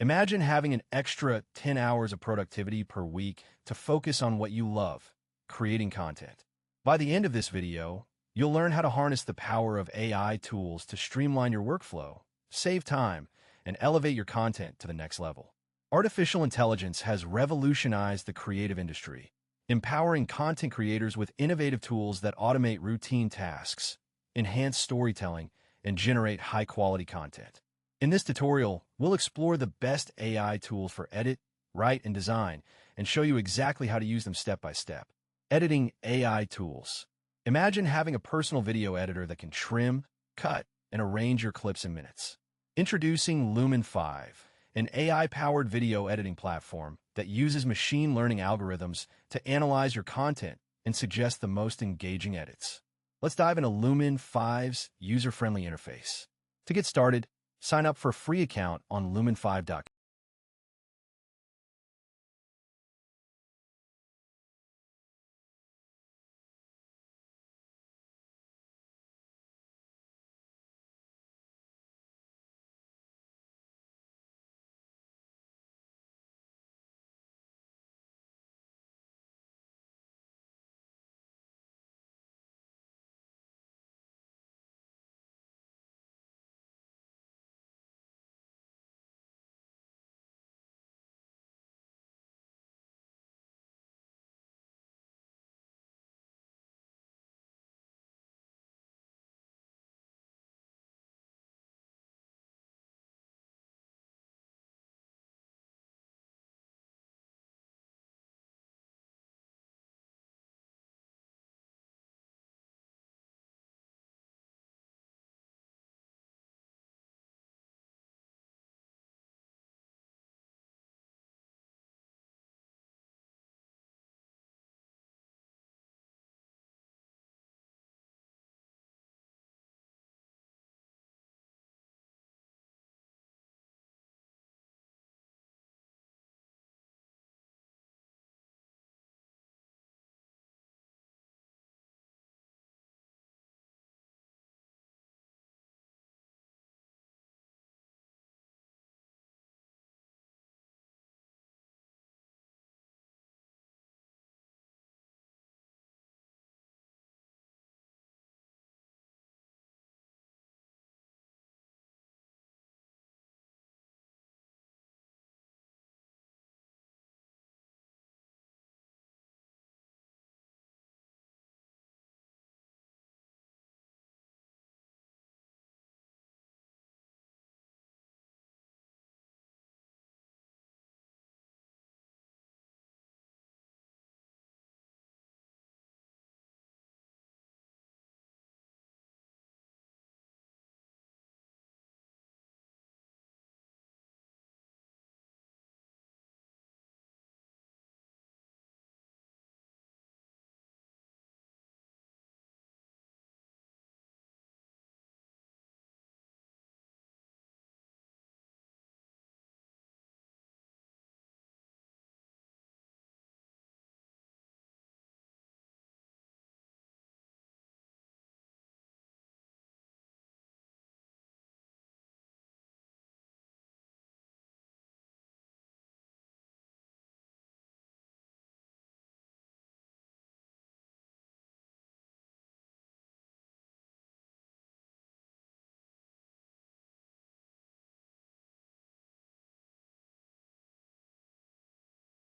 Imagine having an extra 10 hours of productivity per week to focus on what you love, creating content. By the end of this video, you'll learn how to harness the power of AI tools to streamline your workflow, save time, and elevate your content to the next level. Artificial intelligence has revolutionized the creative industry, empowering content creators with innovative tools that automate routine tasks, enhance storytelling, and generate high-quality content. In this tutorial, we'll explore the best AI tools for edit, write, and design, and show you exactly how to use them step by step. Editing AI tools. Imagine having a personal video editor that can trim, cut, and arrange your clips in minutes. Introducing Lumen 5, an AI-powered video editing platform that uses machine learning algorithms to analyze your content and suggest the most engaging edits. Let's dive into Lumen 5's user-friendly interface. To get started, sign up for a free account on lumen5.com.